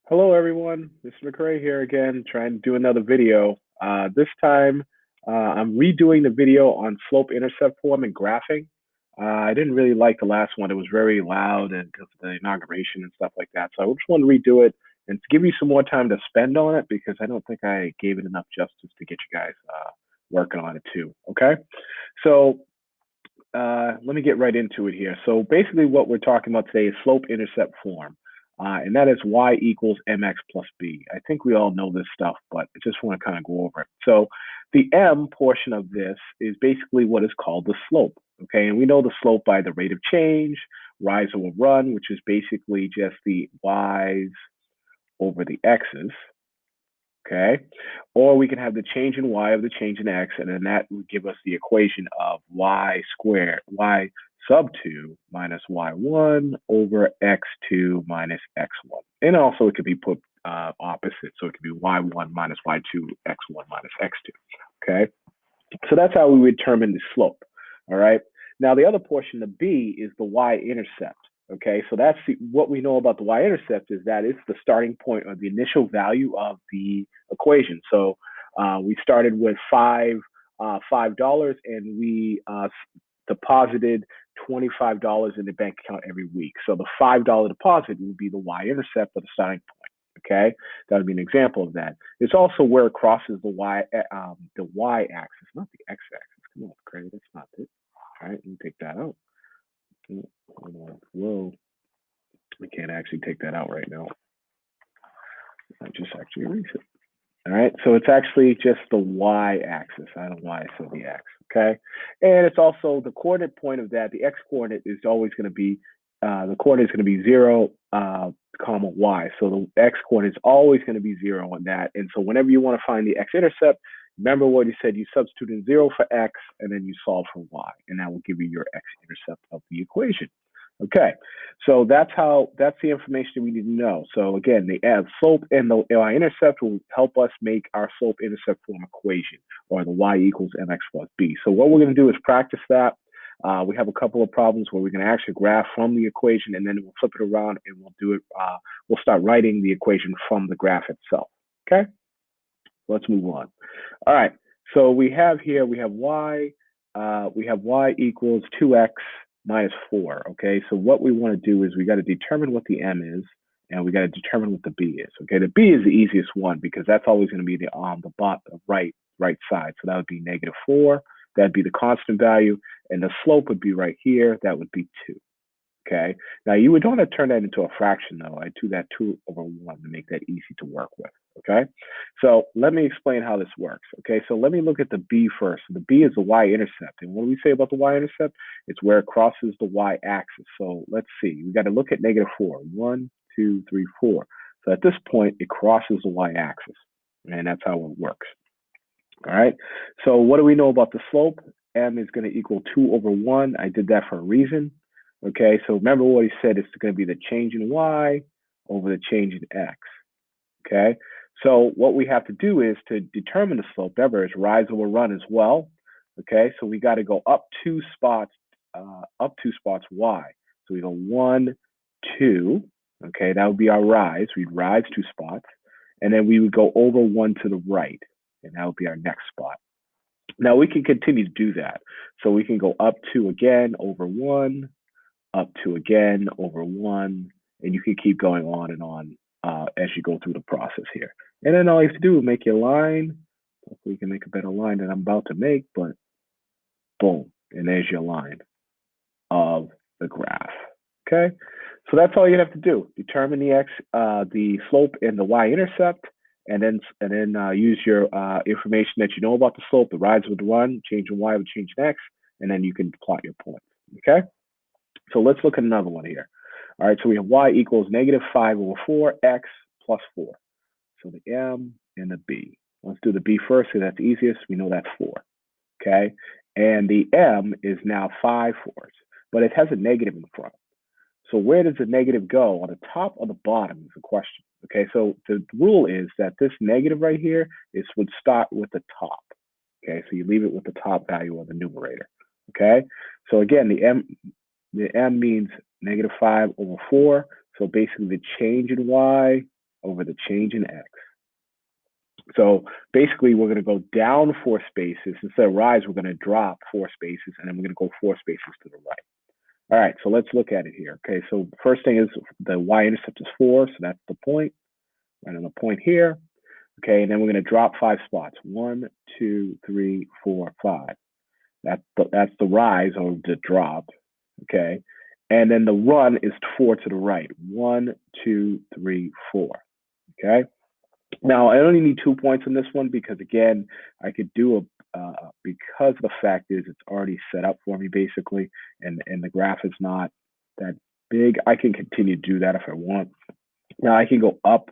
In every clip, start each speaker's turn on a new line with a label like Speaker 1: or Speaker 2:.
Speaker 1: Hello, everyone. Mr. McRae here again, trying to do another video. This time, I'm redoing the video on slope-intercept form and graphing. I didn't really like the last one. It was very loud and because of the inauguration and stuff like that. So I just want to redo it and to give you some more time to spend on it because I don't think I gave it enough justice to get you guys working on it too. Okay? So let me get right into it here. So basically what we're talking about today is slope-intercept form. And that is y equals mx plus b. I think we all know this stuff, but I just want to kind of go over it. So the m portion of this is basically what is called the slope. Okay, and we know the slope by the rate of change, rise over run, which is basically just the y's over the x's. Okay, or we can have the change in y of the change in x, and then that would give us the equation of y squared, y sub 2 minus y1 over x2 minus x1. And also it could be put opposite, so it could be y1 minus y2, x1 minus x2. Okay, so that's how we would determine the slope. All right, now the other portion, the b, is the y-intercept. Okay, so that's what we know about the y-intercept is that it's the starting point or the initial value of the equation. So we started with $5, and we deposited $25 in the bank account every week. So the $5 deposit would be the y-intercept or the starting point. Okay, that would be an example of that. It's also where it crosses the y-axis, not the x-axis. Come on, Craig, that's not it. All right, let me take that out. Hold on. Whoa. We can't actually take that out right now. I just actually erase it. All right. So it's actually just the y-axis. I don't know why I said the x. Okay. And it's also the coordinate point of that. The x coordinate is always going to be the coordinate is going to be 0, comma y. So the x coordinate is always going to be 0 on that. And so whenever you want to find the x-intercept, remember what you said. You substitute in 0 for x, and then you solve for y, and that will give you your x-intercept of the equation. Okay, so that's the information we need to know. So again, the slope and the y-intercept will help us make our slope-intercept form equation, or the y equals mx plus b. So what we're going to do is practice that. We have a couple of problems where we're going to actually graph from the equation, and then we'll flip it around and we'll do it. We'll start writing the equation from the graph itself. Okay, let's move on. All right, so we have y equals 2x minus 4. Okay, so what we want to do is we got to determine what the m is, and we got to determine what the b is. Okay, the b is the easiest one because that's always going to be the bottom right side. So that would be -4. That'd be the constant value, and the slope would be right here. That would be 2. Okay, now you would want to turn that into a fraction though. I do that 2 over 1 to make that easy to work with. Okay, so let me explain how this works. Okay, so let me look at the b first. The b is the y-intercept, and what do we say about the y-intercept? It's where it crosses the y-axis. So let's see, we got to look at -4. 1, 2, 3, 4. So at this point, it crosses the y-axis, and that's how it works. All right, so what do we know about the slope? M is going to equal 2 over 1. I did that for a reason. Okay, so remember what he said, it's going to be the change in y over the change in x. Okay, so what we have to do is to determine the slope, remember, is rise over run as well. Okay, so we got to go up 2 spots y. So we go 1, 2. Okay, that would be our rise. We'd rise 2 spots, and then we would go over 1 to the right, and that would be our next spot. Now we can continue to do that. So we can go up 2 again, over 1, up 2 again, over 1, and you can keep going on and on as you go through the process here. And then all you have to do is make your line. Hopefully you can make a better line than I'm about to make, but boom, and there's your line of the graph. Okay, so that's all you have to do. Determine the slope and the y-intercept, and then use your information that you know about the slope, the rise with the run, change in y with change in x, and then you can plot your points. Okay, so let's look at another one here. All right, so we have y equals -5 over 4x plus 4. So the m and the b. Let's do the b first because that's easiest. We know that's 4. Okay, and the m is now 5 fourths, but it has a negative in front. So where does the negative go? On the top or the bottom is the question. Okay, so the rule is that this negative right here would start with the top. Okay, so you leave it with the top value of the numerator. Okay, so again, the m means -5 over 4. So basically the change in y over the change in x. So basically, we're going to go down 4 spaces. Instead of rise, we're going to drop 4 spaces, and then we're going to go 4 spaces to the right. All right, so let's look at it here. Okay, so first thing is the y-intercept is 4, so that's the point. Right on the point here. Okay, and then we're going to drop 5 spots. 1, 2, 3, 4, 5. That's the rise or the drop. Okay, and then the run is 4 to the right. 1, 2, 3, 4. Okay. Now I only need 2 points on this one because again, I could do a because the fact is it's already set up for me basically, and the graph is not that big. I can continue to do that if I want. Now I can go up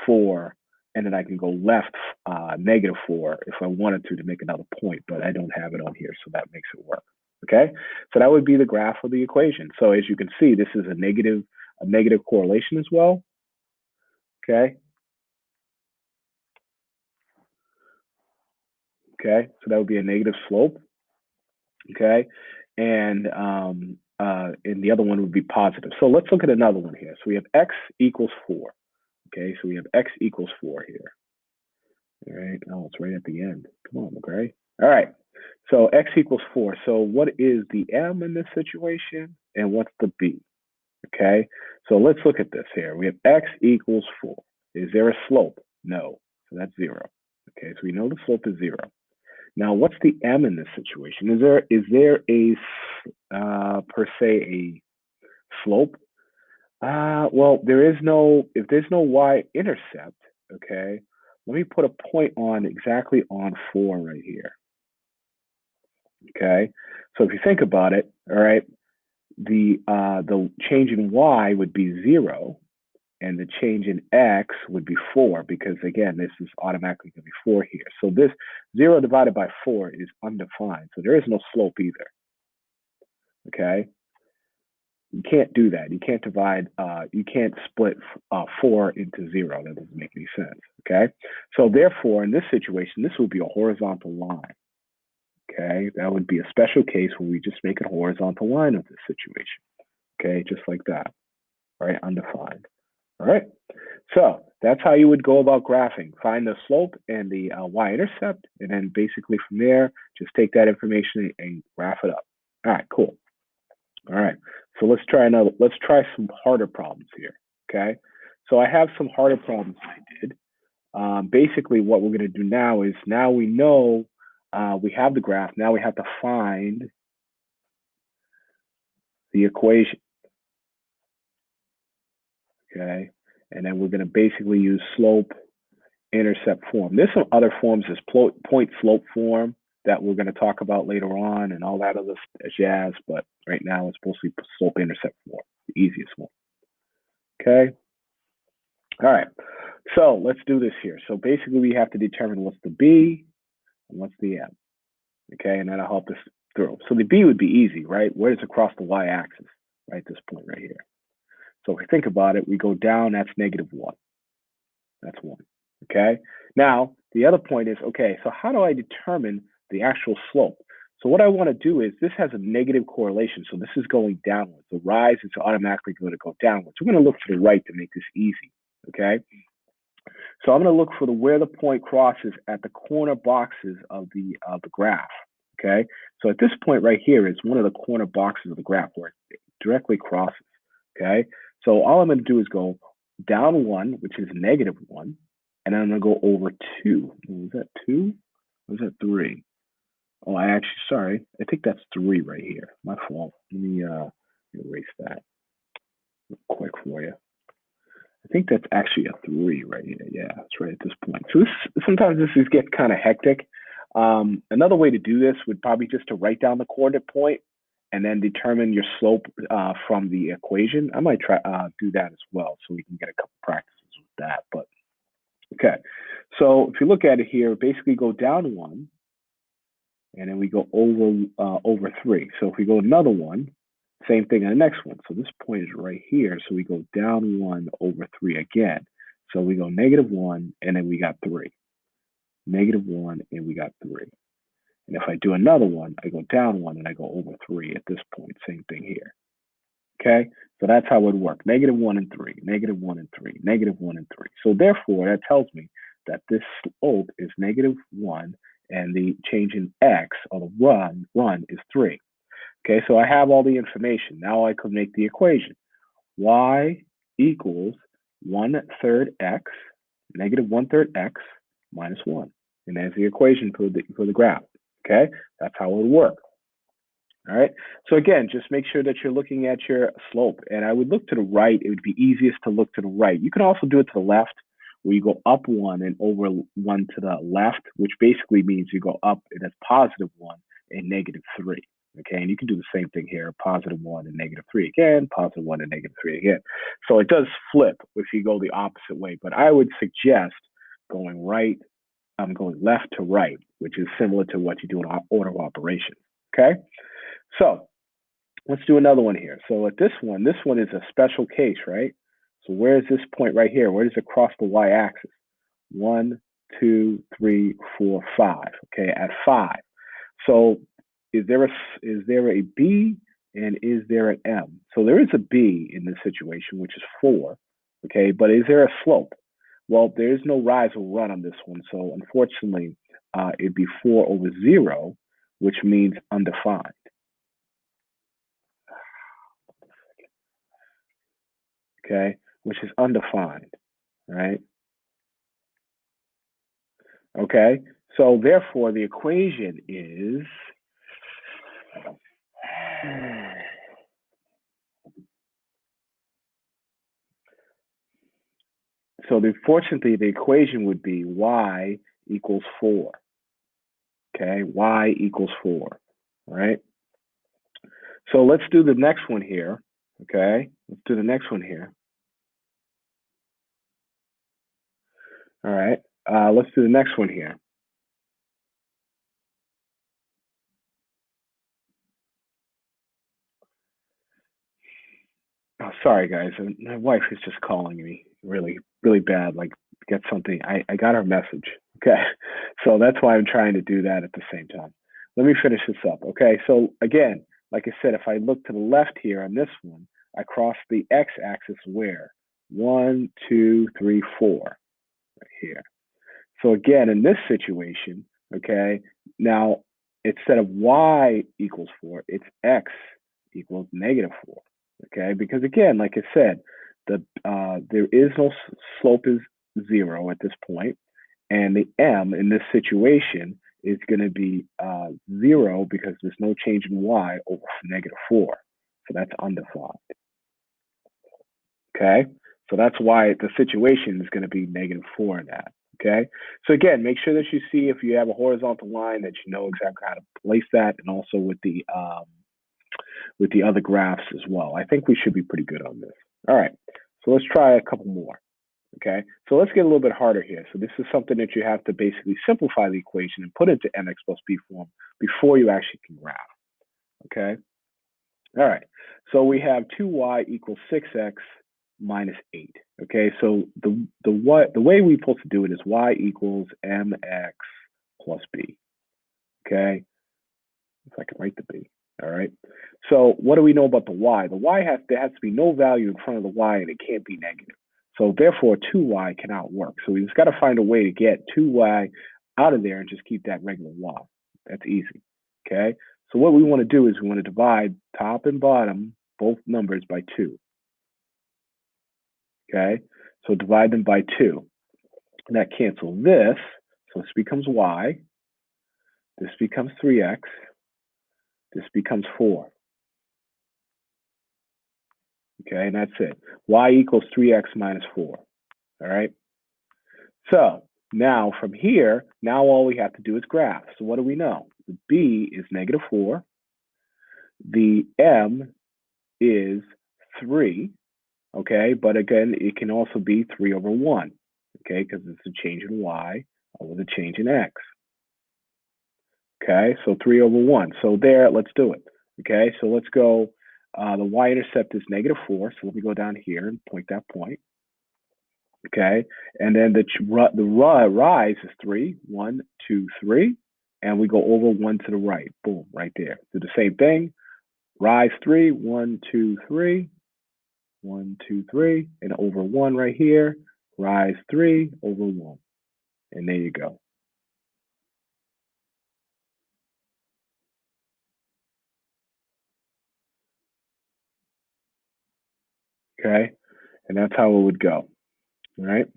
Speaker 1: 4, and then I can go left -4 if I wanted to make another point, but I don't have it on here, so that makes it work. Okay, so that would be the graph of the equation. So as you can see, this is a negative correlation as well. Okay. Okay, so that would be a negative slope. Okay, and the other one would be positive. So let's look at another one here. So we have x equals 4. Okay, so we have x equals 4 here. All right, oh, it's right at the end. Come on, McGray. All right, so x equals 4. So what is the m in this situation, and what's the b? Okay, so let's look at this here. We have x equals 4. Is there a slope? No, so that's 0. Okay, so we know the slope is 0. Now, what's the m in this situation? Is there a per se a slope? Well, there is no. If there's no y-intercept, okay. Let me put a point on exactly on 4 right here. Okay, so if you think about it, all right, the change in y would be 0, and the change in x would be 4 because again, this is automatically going to be 4 here. So this 0 divided by 4 is undefined. So there is no slope either. Okay. You can't do that. You can't you can't split 4 into 0. That doesn't make any sense. Okay. So therefore, in this situation, this would be a horizontal line. Okay. That would be a special case where we just make a horizontal line of this situation. Okay. Just like that. All right. Undefined. All right. So that's how you would go about graphing. Find the slope and the y-intercept, and then basically from there, just take that information and graph it up. All right, cool. All right, so let's try some harder problems here, okay? So I have some harder problems I did. Basically, what we're going to do now is now we know we have the graph. Now we have to find the equation, okay? And then we're going to basically use slope intercept form. There's some other forms as point slope form that we're going to talk about later on and all that other jazz, but right now it's mostly slope intercept form, the easiest one. Okay. All right. So let's do this here. So basically we have to determine what's the B and what's the M. Okay, and that'll help us through. So the B would be easy, right? Where is across the y-axis, right? This point right here. So if we think about it, we go down, that's -1. That's 1. Okay. Now, the other point is, okay, so how do I determine the actual slope? So what I want to do is this has a negative correlation. So this is going downwards. The rise is automatically going to go downwards. We're going to look to the right to make this easy. Okay. So I'm going to look for where the point crosses at the corner boxes of the graph. Okay. So at this point right here is one of the corner boxes of the graph where it directly crosses. Okay. So all I'm going to do is go down 1, which is -1. And then I'm going to go over 2. Was that 2? Or was that 3? Oh, sorry. I think that's 3 right here. My fault. Let me erase that real quick for you. I think that's actually a 3 right here. Yeah, it's right at this point. So sometimes this gets kind of hectic. Another way to do this would probably just to write down the coordinate point and then determine your slope from the equation. I might try do that as well so we can get a couple practices with that. But okay, so if you look at it here, basically go down 1, and then we go over 3. So if we go another 1, same thing on the next one. So this point is right here. So we go down 1 over 3 again. So we go -1, and then we got 3. -1, and we got 3. And if I do another one, I go down 1 and I go over 3 at this point. Same thing here. Okay, so that's how it would work. Negative 1 and 3, negative 1 and 3, negative 1 and 3. So therefore, that tells me that this slope is negative 1 and the change in x, or the run is 3. Okay, so I have all the information. Now I could make the equation. Y equals 1/3 x, negative 1/3 x minus 1. And there's the equation for the graph. Okay, that's how it would work. All right. So again, just make sure that you're looking at your slope. And I would look to the right. It would be easiest to look to the right. You can also do it to the left, where you go up 1 and over 1 to the left, which basically means you go up and that's positive 1 and negative 3. Okay. And you can do the same thing here, positive 1 and negative 3 again, positive 1 and negative 3 again. So it does flip if you go the opposite way. But I would suggest going right, I'm going left to right, which is similar to what you do in order of operations. Okay. So let's do another one here. So at this one is a special case, right? So where is this point right here? Where does it cross the y-axis? 1, 2, 3, 4, 5. Okay, at 5. So is there a B and is there an M? So there is a B in this situation, which is 4. Okay, but is there a slope? Well, there is no rise or run on this one. So unfortunately, it'd be 4 over 0, which means undefined. Okay, which is undefined, right? Okay, so therefore the equation is, fortunately the equation would be y equals 4. Okay, y equals 4, right? So let's do the next one here. Okay, let's do the next one here. All right, let's do the next one here. Oh, sorry guys, my wife is just calling me really, really bad. Like, get something. I got her message. Okay, so that's why I'm trying to do that at the same time. Let me finish this up. Okay, so again, like I said, if I look to the left here on this one, I cross the x-axis where 1, 2, 3, 4 right here. So again, in this situation, okay, now instead of y equals 4, it's x equals negative 4. Okay, because again, like I said, there is no slope is 0 at this point, and the m in this situation is going to be 0 because there's no change in y over negative 4. So that's undefined. Okay, so that's why the situation is going to be negative 4 in that. Okay, so again, make sure that you see if you have a horizontal line that you know exactly how to place that, and also with the other graphs as well. I think we should be pretty good on this. All right, so let's try a couple more. Okay, so let's get a little bit harder here. So this is something that you have to basically simplify the equation and put into mx plus b form before you actually can graph. Okay, all right, so we have 2y equals 6x minus 8. Okay, so the way we're supposed to do it is y equals mx plus b. Okay, if I can write the b. All right. So what do we know about the y? The y there has to be no value in front of the y, and it can't be negative. So therefore, 2y cannot work. So we just got to find a way to get 2y out of there and just keep that regular y. That's easy. Okay. So what we want to do is we want to divide top and bottom, both numbers, by 2. Okay. So divide them by 2. And that cancels this. So this becomes y. This becomes 3x. This becomes 4. Okay, and that's it. Y equals 3x minus 4. All right. So now from here, now all we have to do is graph. So what do we know? The b is negative 4. The m is 3. Okay, but again, it can also be 3 over 1. Okay, because it's a change in y over the change in x. Okay, so 3 over 1. So there, let's do it. Okay, so let's go. The y-intercept is negative 4. So let me go down here and point that point. Okay, and then the rise is 3, 1, 2, 3, and we go over 1 to the right. Boom, right there. Do the same thing. Rise 3, 1, 2, 3, 1, 2, 3, and over 1 right here. Rise 3 over 1. And there you go. Okay? And that's how it would go. All right?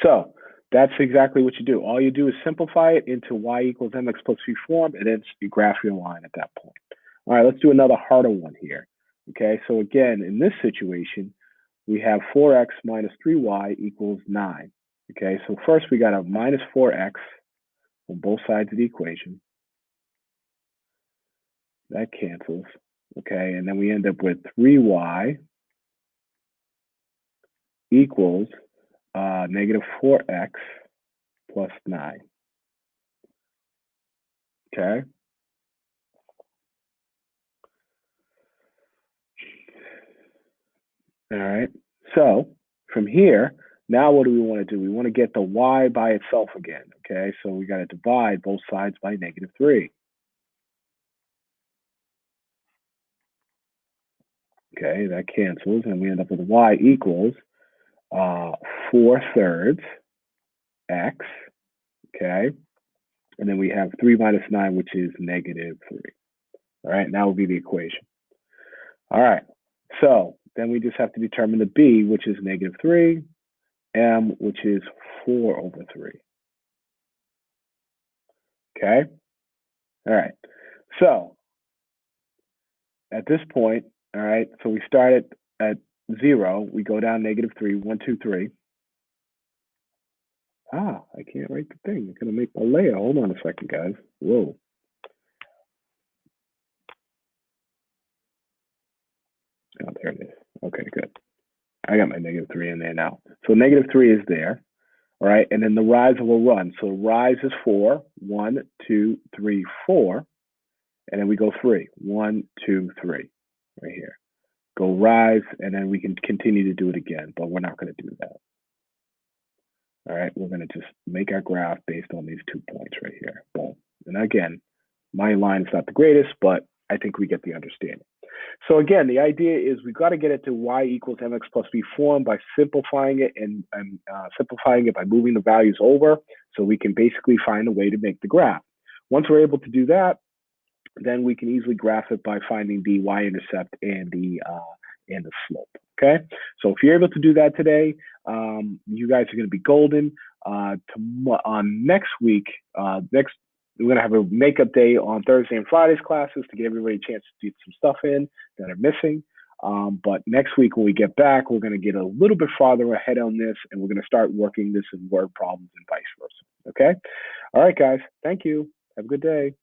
Speaker 1: So that's exactly what you do. All you do is simplify it into y equals mx plus b form, and then you graph your line at that point. All right, let's do another harder one here. Okay, so again, in this situation, we have 4x minus 3y equals 9. Okay, so first we got a minus 4x on both sides of the equation. That cancels. Okay, and then we end up with 3y equals negative 4x plus 9. Okay, all right. So from here, now what do we want to do? We want to get the y by itself again. Okay, so we got to divide both sides by negative 3. Okay, that cancels, and we end up with y equals 4 thirds x. Okay, and then we have 3 minus 9, which is negative 3. All right, now will be the equation. All right, so then we just have to determine the b, which is negative 3, m, which is 4 over 3. Okay, all right. So at this point, all right, so we start at 0, we go down negative 3, 1, 2, 3. Ah, I can't write the thing. I'm going to make a layer. Hold on a second, guys. Whoa. Oh, there it is. Okay, good. I got my negative 3 in there now. So negative 3 is there. All right, and then the rise will run. So rise is 4, 1, 2, 3, 4, and then we go 3, 1, 2, 3, right here. Go rise, and then we can continue to do it again, but we're not going to do that. All right, we're going to just make our graph based on these 2 points right here. Boom. And again, my line is not the greatest, but I think we get the understanding. So again, the idea is we've got to get it to y equals mx plus b form by simplifying it and simplifying it by moving the values over, so we can basically find a way to make the graph. Once we're able to do that, then we can easily graph it by finding the y-intercept and the slope. Okay, so if you're able to do that today, you guys are going to be golden. Next week, we're going to have a makeup day on Thursday and Friday's classes to give everybody a chance to get some stuff in that are missing. But next week when we get back, we're going to get a little bit farther ahead on this, and we're going to start working this in word problems and vice versa. Okay, all right, guys. Thank you. Have a good day.